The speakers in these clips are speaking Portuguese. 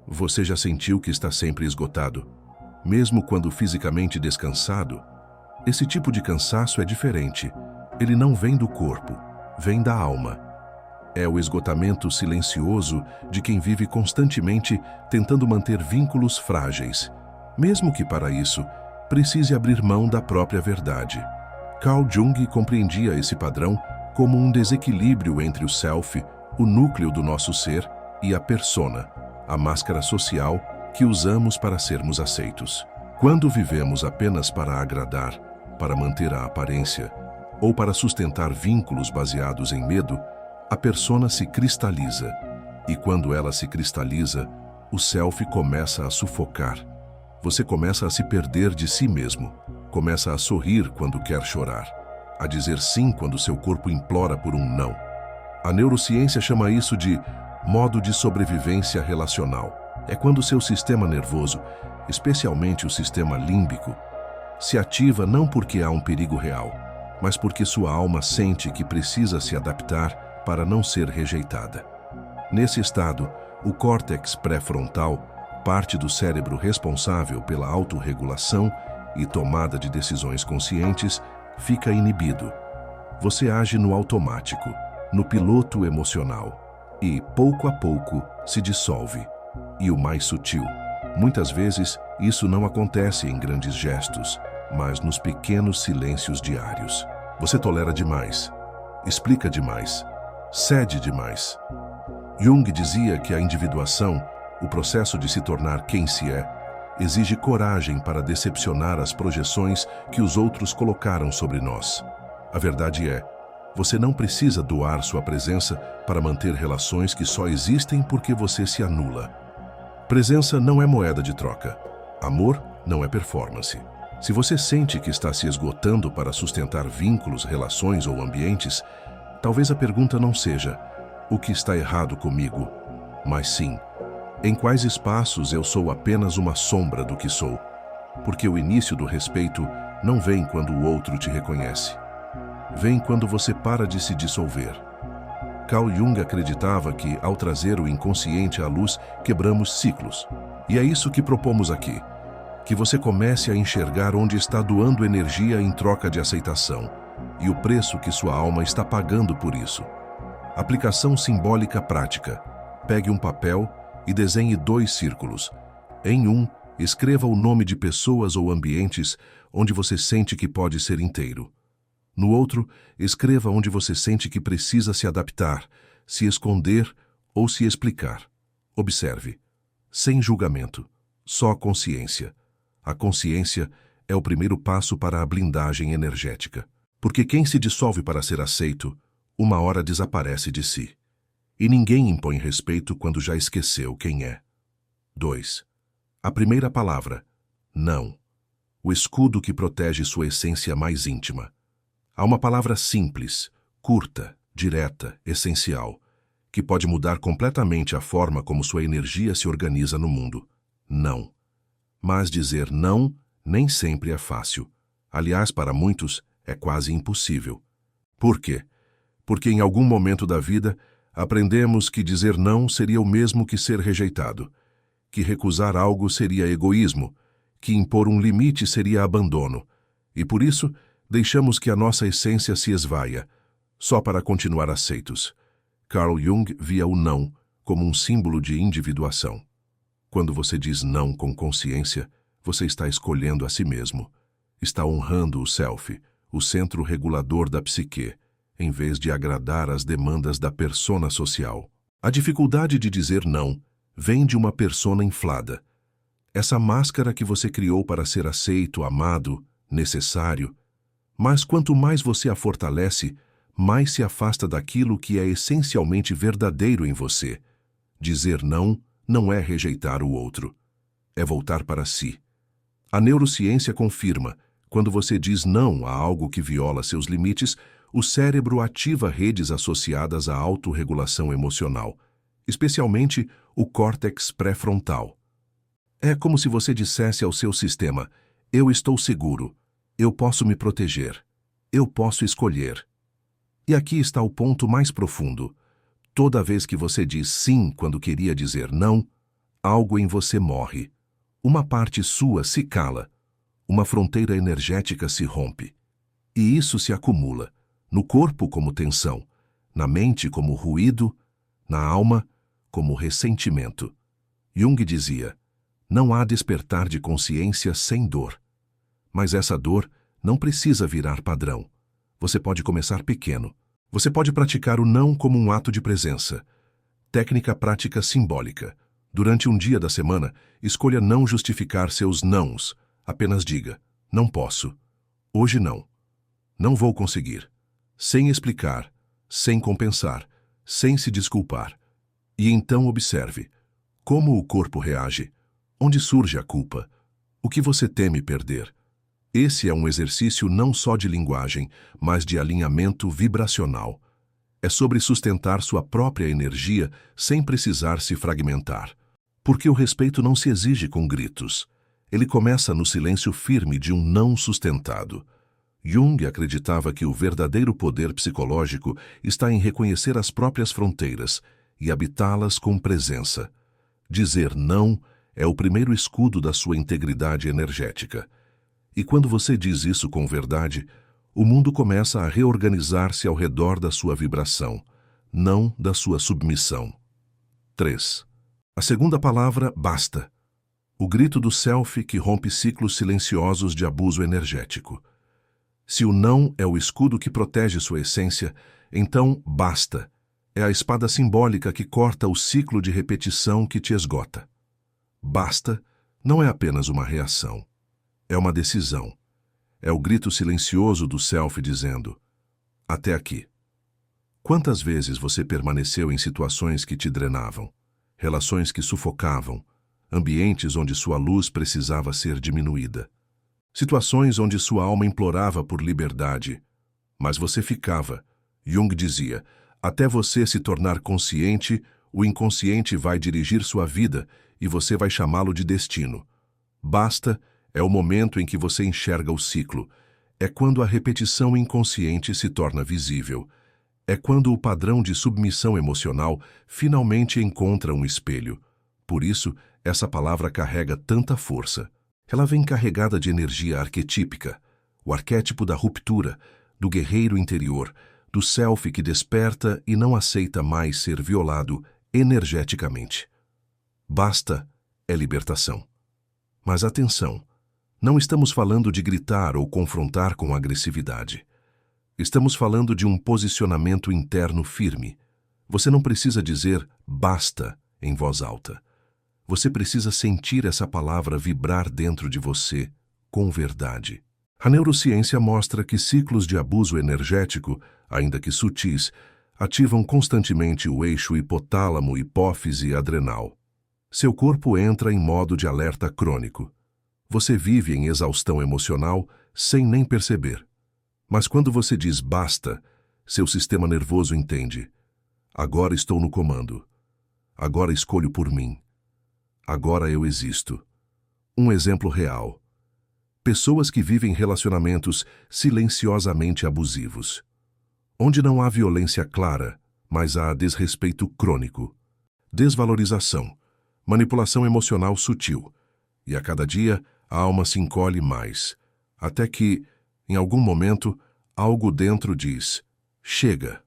Você já sentiu que está sempre esgotado? Mesmo quando fisicamente descansado? Esse tipo de cansaço é diferente. Ele não vem do corpo, vem da alma. É o esgotamento silencioso de quem vive constantemente tentando manter vínculos frágeis, mesmo que para isso precise abrir mão da própria verdade. Carl Jung compreendia esse padrão como um desequilíbrio entre o self, o núcleo do nosso ser, e a persona, a máscara social que usamos para sermos aceitos. Quando vivemos apenas para agradar, para manter a aparência, ou para sustentar vínculos baseados em medo, a persona se cristaliza. E quando ela se cristaliza, o self começa a sufocar. Você começa a se perder de si mesmo, começa a sorrir quando quer chorar, a dizer sim quando seu corpo implora por um não. A neurociência chama isso de modo de sobrevivência relacional. É quando seu sistema nervoso, especialmente o sistema límbico, se ativa não porque há um perigo real, mas porque sua alma sente que precisa se adaptar para não ser rejeitada. Nesse estado, o córtex pré-frontal, parte do cérebro responsável pela autorregulação e tomada de decisões conscientes, fica inibido. Você age no automático, no piloto emocional, e, pouco a pouco, se dissolve. E o mais sutil, muitas vezes isso não acontece em grandes gestos, mas nos pequenos silêncios diários. Você tolera demais, explica demais, cede demais. Jung dizia que a individuação, o processo de se tornar quem se é, exige coragem para decepcionar as projeções que os outros colocaram sobre nós. A verdade é, você não precisa doar sua presença para manter relações que só existem porque você se anula. Presença não é moeda de troca. Amor não é performance. Se você sente que está se esgotando para sustentar vínculos, relações ou ambientes, talvez a pergunta não seja o que está errado comigo, mas sim, em quais espaços eu sou apenas uma sombra do que sou? Porque o início do respeito não vem quando o outro te reconhece. Vem quando você para de se dissolver. Carl Jung acreditava que, ao trazer o inconsciente à luz, quebramos ciclos. E é isso que propomos aqui. Que você comece a enxergar onde está doando energia em troca de aceitação e o preço que sua alma está pagando por isso. Aplicação simbólica prática. Pegue um papel e desenhe 2 círculos. Em um, escreva o nome de pessoas ou ambientes onde você sente que pode ser inteiro. No outro, escreva onde você sente que precisa se adaptar, se esconder ou se explicar. Observe. Sem julgamento. Só consciência. A consciência é o primeiro passo para a blindagem energética. Porque quem se dissolve para ser aceito, uma hora desaparece de si. E ninguém impõe respeito quando já esqueceu quem é. 2. A primeira palavra. Não. O escudo que protege sua essência mais íntima. Há uma palavra simples, curta, direta, essencial, que pode mudar completamente a forma como sua energia se organiza no mundo. Não. Mas dizer não nem sempre é fácil. Aliás, para muitos, é quase impossível. Por quê? Porque em algum momento da vida, aprendemos que dizer não seria o mesmo que ser rejeitado, que recusar algo seria egoísmo, que impor um limite seria abandono, e por isso, deixamos que a nossa essência se esvaia, só para continuar aceitos. Carl Jung via o não como um símbolo de individuação. Quando você diz não com consciência, você está escolhendo a si mesmo. Está honrando o self, o centro regulador da psique, em vez de agradar às demandas da persona social. A dificuldade de dizer não vem de uma persona inflada. Essa máscara que você criou para ser aceito, amado, necessário. Mas quanto mais você a fortalece, mais se afasta daquilo que é essencialmente verdadeiro em você. Dizer não é rejeitar o outro. É voltar para si. A neurociência confirma, quando você diz não a algo que viola seus limites, o cérebro ativa redes associadas à autorregulação emocional, especialmente o córtex pré-frontal. É como se você dissesse ao seu sistema: eu estou seguro, eu posso me proteger, eu posso escolher. E aqui está o ponto mais profundo. Toda vez que você diz sim quando queria dizer não, algo em você morre. Uma parte sua se cala. Uma fronteira energética se rompe. E isso se acumula, no corpo como tensão, na mente como ruído, na alma como ressentimento. Jung dizia, não há despertar de consciência sem dor. Mas essa dor não precisa virar padrão. Você pode começar pequeno. Você pode praticar o não como um ato de presença. Técnica prática simbólica. Durante um dia da semana, escolha não justificar seus nãos. Apenas diga, não posso. Hoje não. Não vou conseguir. Sem explicar, sem compensar, sem se desculpar. E então observe. Como o corpo reage? Onde surge a culpa? O que você teme perder? Esse é um exercício não só de linguagem, mas de alinhamento vibracional. É sobre sustentar sua própria energia sem precisar se fragmentar. Porque o respeito não se exige com gritos. Ele começa no silêncio firme de um não sustentado. Jung acreditava que o verdadeiro poder psicológico está em reconhecer as próprias fronteiras e habitá-las com presença. Dizer não é o primeiro escudo da sua integridade energética. E quando você diz isso com verdade, o mundo começa a reorganizar-se ao redor da sua vibração, não da sua submissão. 3. A segunda palavra, basta. O grito do self que rompe ciclos silenciosos de abuso energético. Se o não é o escudo que protege sua essência, então basta. É a espada simbólica que corta o ciclo de repetição que te esgota. Basta não é apenas uma reação. É uma decisão. É o grito silencioso do self dizendo, até aqui. Quantas vezes você permaneceu em situações que te drenavam, relações que sufocavam, ambientes onde sua luz precisava ser diminuída, situações onde sua alma implorava por liberdade, mas você ficava. Jung dizia, até você se tornar consciente, o inconsciente vai dirigir sua vida e você vai chamá-lo de destino. Basta é o momento em que você enxerga o ciclo. É quando a repetição inconsciente se torna visível. É quando o padrão de submissão emocional finalmente encontra um espelho. Por isso, essa palavra carrega tanta força. Ela vem carregada de energia arquetípica, o arquétipo da ruptura, do guerreiro interior, do self que desperta e não aceita mais ser violado energeticamente. Basta é libertação. Mas atenção, não estamos falando de gritar ou confrontar com agressividade. Estamos falando de um posicionamento interno firme. Você não precisa dizer basta em voz alta. Você precisa sentir essa palavra vibrar dentro de você com verdade. A neurociência mostra que ciclos de abuso energético, ainda que sutis, ativam constantemente o eixo hipotálamo, hipófise e adrenal. Seu corpo entra em modo de alerta crônico. Você vive em exaustão emocional sem nem perceber. Mas quando você diz basta, seu sistema nervoso entende. Agora estou no comando. Agora escolho por mim. Agora eu existo. Um exemplo real. Pessoas que vivem relacionamentos silenciosamente abusivos. Onde não há violência clara, mas há desrespeito crônico. Desvalorização. Manipulação emocional sutil. E a cada dia, a alma se encolhe mais. Até que, em algum momento, algo dentro diz, chega.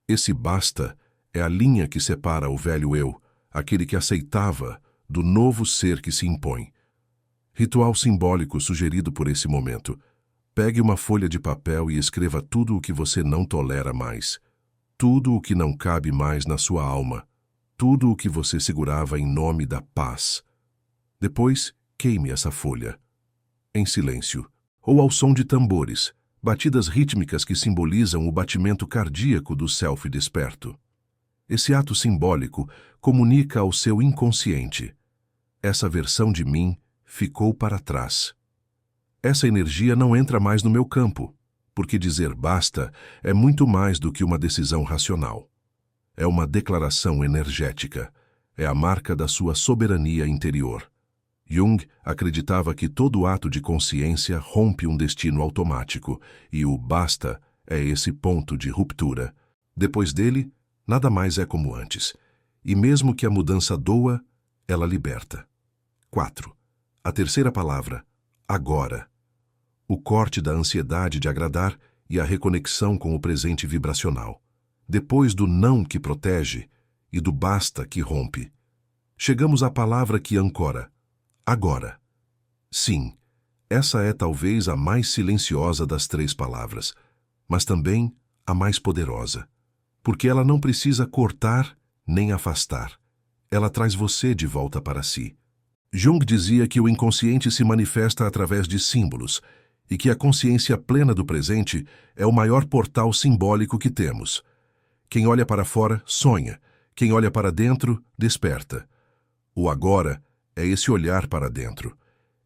Esse basta é a linha que separa o velho eu, aquele que aceitava, do novo ser que se impõe. Ritual simbólico sugerido por esse momento. Pegue uma folha de papel e escreva tudo o que você não tolera mais. Tudo o que não cabe mais na sua alma. Tudo o que você segurava em nome da paz. Depois, queime essa folha. Em silêncio. Ou ao som de tambores, batidas rítmicas que simbolizam o batimento cardíaco do self desperto. Esse ato simbólico comunica ao seu inconsciente. Essa versão de mim ficou para trás. Essa energia não entra mais no meu campo, porque dizer basta é muito mais do que uma decisão racional. É uma declaração energética. É a marca da sua soberania interior. Jung acreditava que todo ato de consciência rompe um destino automático, e o basta é esse ponto de ruptura. Depois dele, nada mais é como antes. E mesmo que a mudança doa, ela liberta. 4. A terceira palavra, agora. O corte da ansiedade de agradar e a reconexão com o presente vibracional. Depois do não que protege e do basta que rompe, chegamos à palavra que ancora, agora. Sim, essa é talvez a mais silenciosa das 3 palavras, mas também a mais poderosa, porque ela não precisa cortar nem afastar. Ela traz você de volta para si. Jung dizia que o inconsciente se manifesta através de símbolos e que a consciência plena do presente é o maior portal simbólico que temos. Quem olha para fora, sonha. Quem olha para dentro, desperta. O agora é esse olhar para dentro.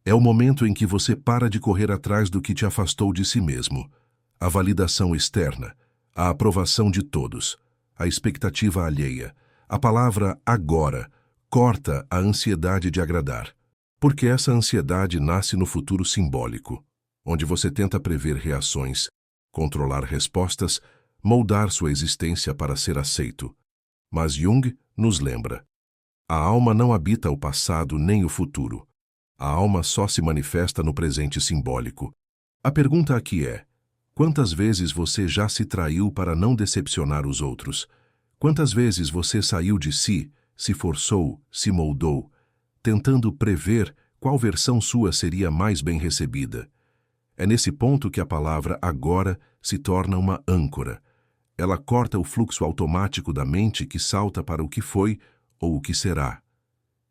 É o momento em que você para de correr atrás do que te afastou de si mesmo. A validação externa, a aprovação de todos, a expectativa alheia. A palavra agora corta a ansiedade de agradar, porque essa ansiedade nasce no futuro simbólico, onde você tenta prever reações, controlar respostas, moldar sua existência para ser aceito. Mas Jung nos lembra: a alma não habita o passado nem o futuro. A alma só se manifesta no presente simbólico. A pergunta aqui é: quantas vezes você já se traiu para não decepcionar os outros? Quantas vezes você saiu de si, se forçou, se moldou, tentando prever qual versão sua seria mais bem recebida? É nesse ponto que a palavra agora se torna uma âncora. Ela corta o fluxo automático da mente que salta para o que foi ou o que será,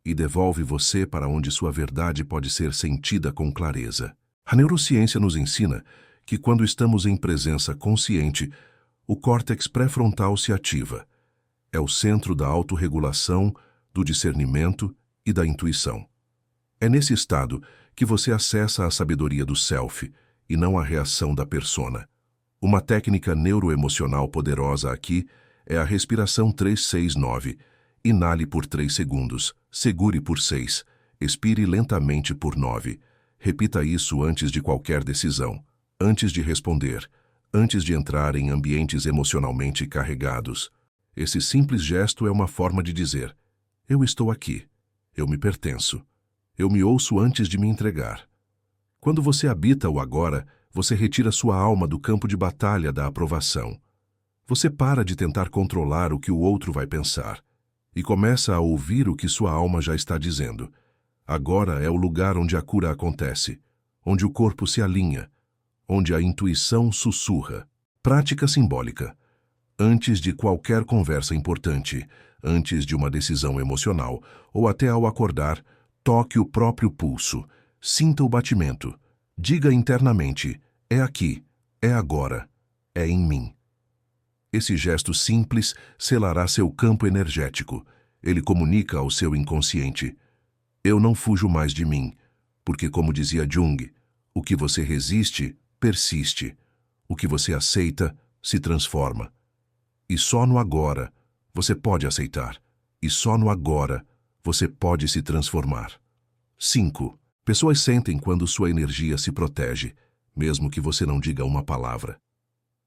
e devolve você para onde sua verdade pode ser sentida com clareza. A neurociência nos ensina que quando estamos em presença consciente, o córtex pré-frontal se ativa. É o centro da autorregulação, do discernimento e da intuição. É nesse estado que você acessa a sabedoria do self e não a reação da persona. Uma técnica neuroemocional poderosa aqui é a respiração 3-6-9. Inale por 3 segundos, segure por 6, expire lentamente por 9. Repita isso antes de qualquer decisão, antes de responder, antes de entrar em ambientes emocionalmente carregados. Esse simples gesto é uma forma de dizer: eu estou aqui, eu me pertenço, eu me ouço antes de me entregar. Quando você habita o agora, você retira sua alma do campo de batalha da aprovação. Você para de tentar controlar o que o outro vai pensar e começa a ouvir o que sua alma já está dizendo. Agora é o lugar onde a cura acontece, onde o corpo se alinha, onde a intuição sussurra. Prática simbólica. Antes de qualquer conversa importante, antes de uma decisão emocional ou até ao acordar, toque o próprio pulso, sinta o batimento, diga internamente: é aqui, é agora, é em mim. Esse gesto simples selará seu campo energético. Ele comunica ao seu inconsciente: eu não fujo mais de mim, porque, como dizia Jung, o que você resiste, persiste. O que você aceita, se transforma. E só no agora você pode aceitar. E só no agora você pode se transformar. 5. Pessoas sentem quando sua energia se protege, mesmo que você não diga uma palavra.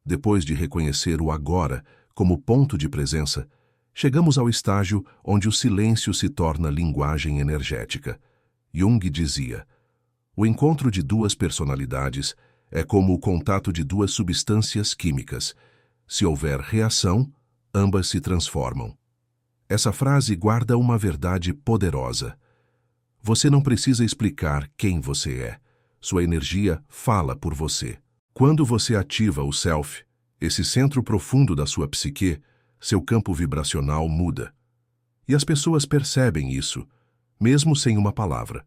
Depois de reconhecer o agora como ponto de presença, chegamos ao estágio onde o silêncio se torna linguagem energética. Jung dizia: o encontro de 2 personalidades é como o contato de 2 substâncias químicas. Se houver reação, ambas se transformam. Essa frase guarda uma verdade poderosa. Você não precisa explicar quem você é. Sua energia fala por você. Quando você ativa o self, esse centro profundo da sua psique, seu campo vibracional muda. E as pessoas percebem isso, mesmo sem uma palavra.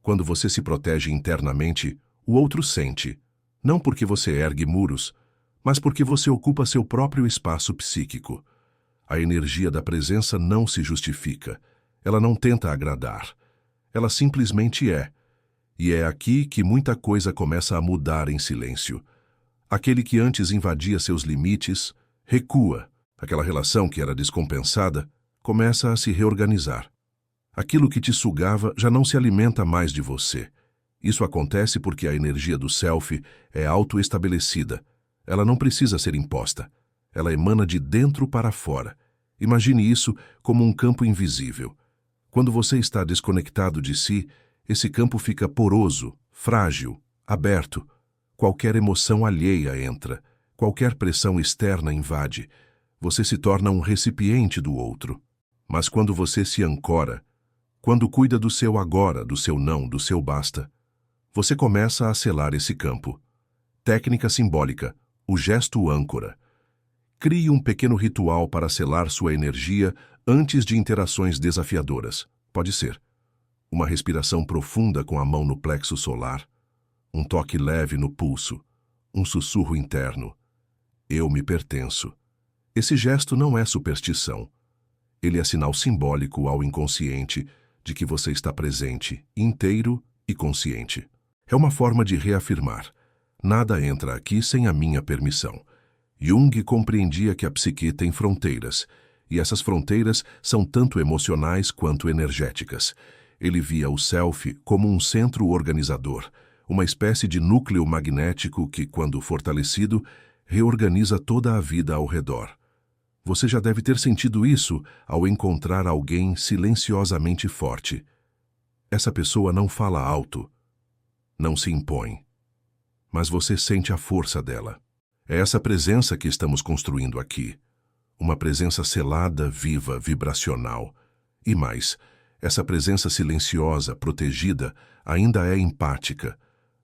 Quando você se protege internamente, o outro sente, não porque você ergue muros, mas porque você ocupa seu próprio espaço psíquico. A energia da presença não se justifica, ela não tenta agradar, ela simplesmente é. E é aqui que muita coisa começa a mudar em silêncio. Aquele que antes invadia seus limites, recua. Aquela relação que era descompensada começa a se reorganizar. Aquilo que te sugava já não se alimenta mais de você. Isso acontece porque a energia do self é autoestabelecida. Ela não precisa ser imposta. Ela emana de dentro para fora. Imagine isso como um campo invisível. Quando você está desconectado de si, esse campo fica poroso, frágil, aberto. Qualquer emoção alheia entra, qualquer pressão externa invade. Você se torna um recipiente do outro. Mas quando você se ancora, quando cuida do seu agora, do seu não, do seu basta, você começa a selar esse campo. Técnica simbólica, o gesto âncora. Crie um pequeno ritual para selar sua energia antes de interações desafiadoras. Pode ser uma respiração profunda com a mão no plexo solar, um toque leve no pulso, um sussurro interno. Eu me pertenço. Esse gesto não é superstição. Ele é sinal simbólico ao inconsciente de que você está presente, inteiro e consciente. É uma forma de reafirmar: nada entra aqui sem a minha permissão. Jung compreendia que a psique tem fronteiras, e essas fronteiras são tanto emocionais quanto energéticas. Ele via o self como um centro organizador, uma espécie de núcleo magnético que, quando fortalecido, reorganiza toda a vida ao redor. Você já deve ter sentido isso ao encontrar alguém silenciosamente forte. Essa pessoa não fala alto, não se impõe, mas você sente a força dela. É essa presença que estamos construindo aqui. Uma presença selada, viva, vibracional. E mais, essa presença silenciosa, protegida, ainda é empática,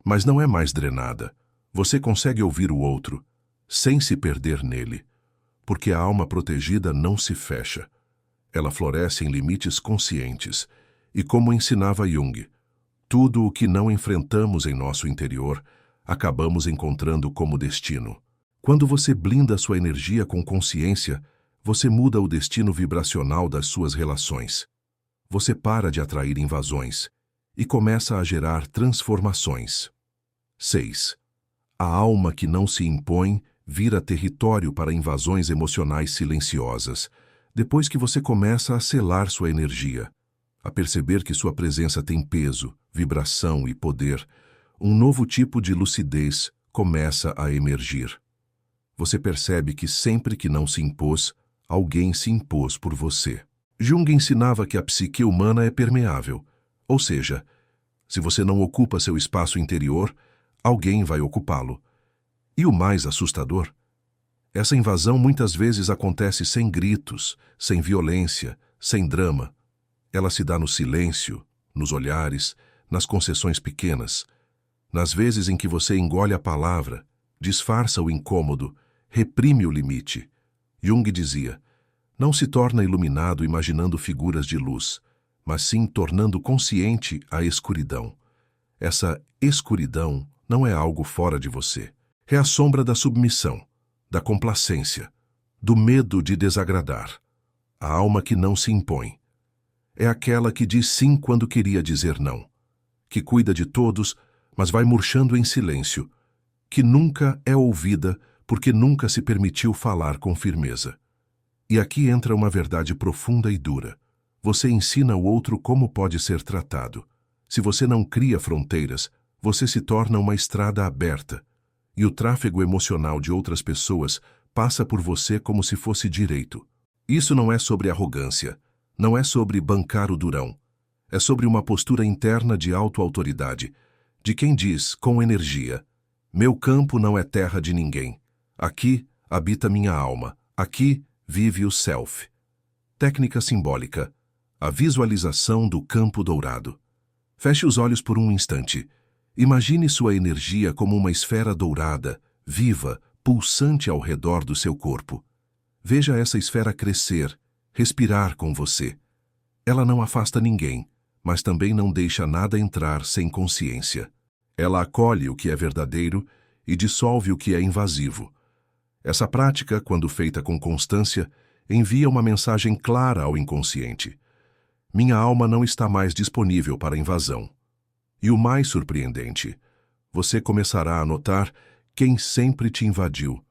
mas não é mais drenada. Você consegue ouvir o outro, sem se perder nele, porque a alma protegida não se fecha. Ela floresce em limites conscientes, e como ensinava Jung, tudo o que não enfrentamos em nosso interior, acabamos encontrando como destino. Quando você blinda sua energia com consciência, você muda o destino vibracional das suas relações. Você para de atrair invasões e começa a gerar transformações. 6. A alma que não se impõe vira território para invasões emocionais silenciosas, depois que você começa a selar sua energia, a perceber que sua presença tem peso, vibração e poder. Um novo tipo de lucidez começa a emergir. Você percebe que sempre que não se impôs, alguém se impôs por você. Jung ensinava que a psique humana é permeável, ou seja, se você não ocupa seu espaço interior, alguém vai ocupá-lo. E o mais assustador, essa invasão muitas vezes acontece sem gritos, sem violência, sem drama. Ela se dá no silêncio, nos olhares, nas concessões pequenas, nas vezes em que você engole a palavra, disfarça o incômodo, reprime o limite. Jung dizia: não se torna iluminado imaginando figuras de luz, mas sim tornando consciente a escuridão. Essa escuridão não é algo fora de você. É a sombra da submissão, da complacência, do medo de desagradar. A alma que não se impõe. É aquela que diz sim quando queria dizer não, que cuida de todos, mas vai murchando em silêncio, que nunca é ouvida porque nunca se permitiu falar com firmeza. E aqui entra uma verdade profunda e dura. Você ensina o outro como pode ser tratado. Se você não cria fronteiras, você se torna uma estrada aberta, e o tráfego emocional de outras pessoas passa por você como se fosse direito. Isso não é sobre arrogância, não é sobre bancar o durão. É sobre uma postura interna de autoautoridade, de quem diz, com energia: meu campo não é terra de ninguém. Aqui habita minha alma. Aqui vive o self. Técnica simbólica. A visualização do campo dourado. Feche os olhos por um instante. Imagine sua energia como uma esfera dourada, viva, pulsante ao redor do seu corpo. Veja essa esfera crescer, respirar com você. Ela não afasta ninguém, mas também não deixa nada entrar sem consciência. Ela acolhe o que é verdadeiro e dissolve o que é invasivo. Essa prática, quando feita com constância, envia uma mensagem clara ao inconsciente: minha alma não está mais disponível para invasão. E o mais surpreendente, você começará a notar quem sempre te invadiu.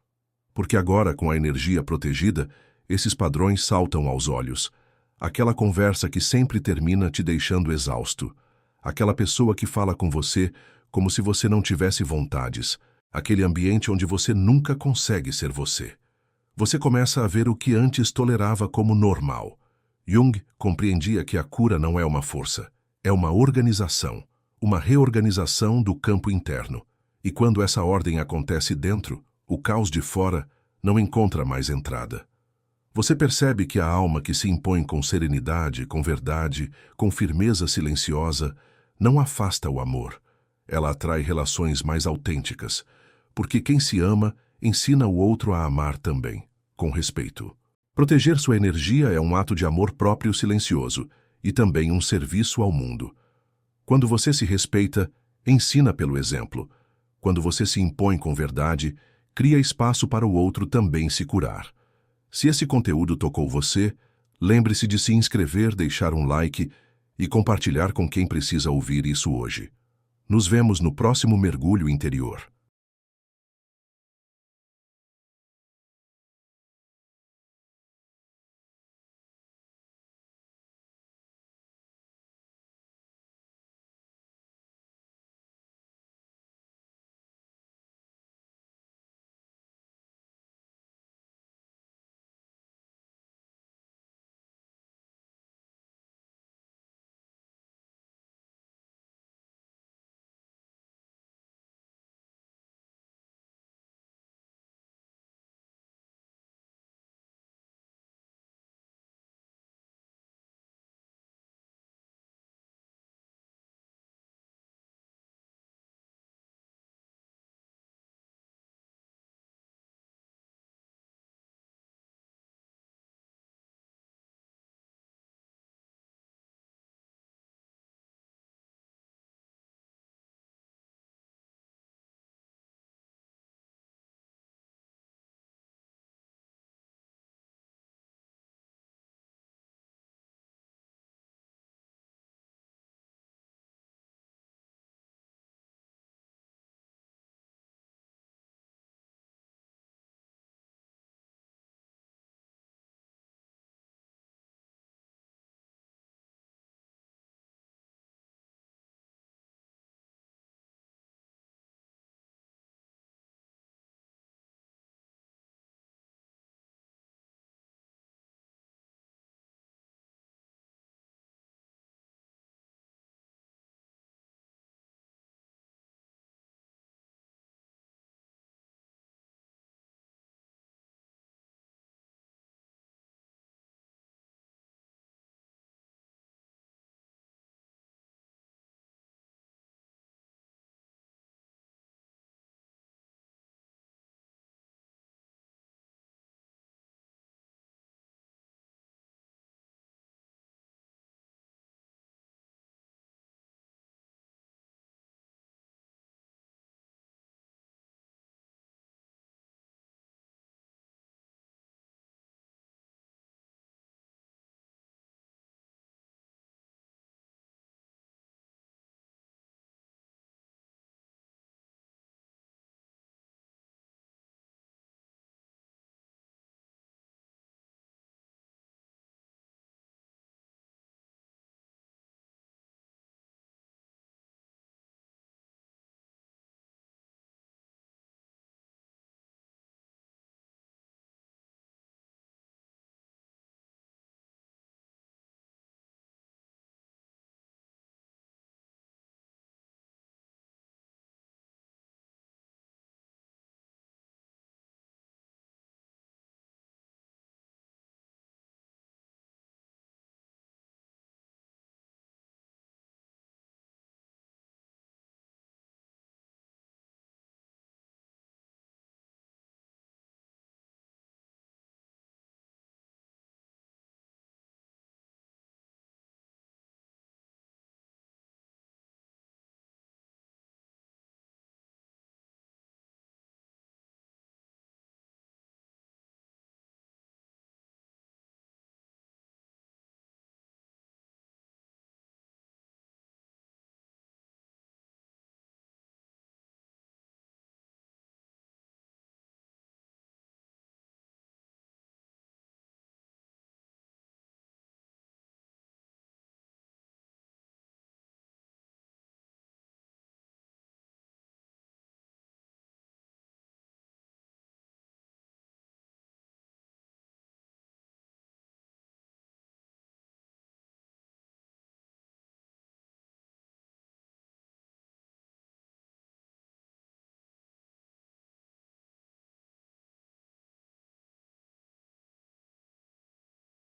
Porque agora, com a energia protegida, esses padrões saltam aos olhos. Aquela conversa que sempre termina te deixando exausto. Aquela pessoa que fala com você como se você não tivesse vontades. Aquele ambiente onde você nunca consegue ser você. Você começa a ver o que antes tolerava como normal. Jung compreendia que a cura não é uma força, é uma organização, uma reorganização do campo interno. E quando essa ordem acontece dentro, o caos de fora não encontra mais entrada. Você percebe que a alma que se impõe com serenidade, com verdade, com firmeza silenciosa, não afasta o amor. Ela atrai relações mais autênticas, porque quem se ama ensina o outro a amar também, com respeito. Proteger sua energia é um ato de amor próprio silencioso e também um serviço ao mundo. Quando você se respeita, ensina pelo exemplo. Quando você se impõe com verdade, cria espaço para o outro também se curar. Se esse conteúdo tocou você, lembre-se de se inscrever, deixar um like e compartilhar com quem precisa ouvir isso hoje. Nos vemos no próximo mergulho interior.